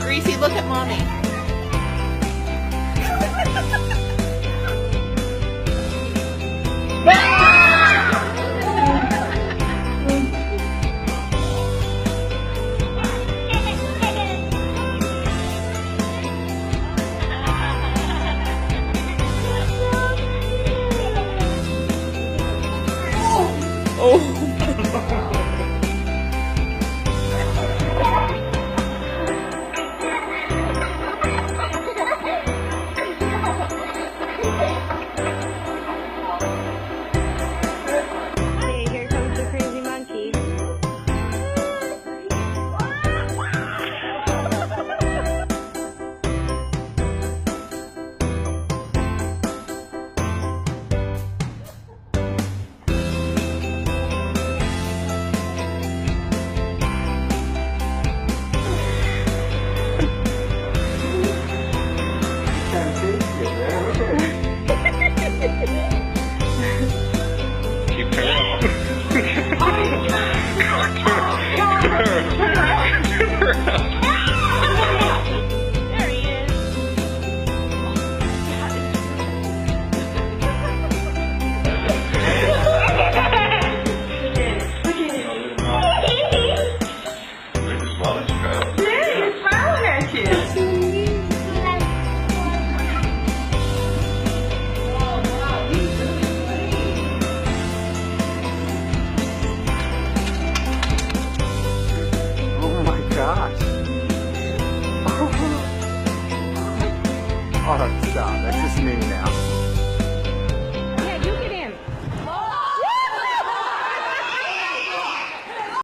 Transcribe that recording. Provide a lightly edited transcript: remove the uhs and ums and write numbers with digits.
Greasy, look at mommy. Okay, here comes the crazy monkey. Keep turning. There he is. Oh my gosh. Oh, stop. That's just me now.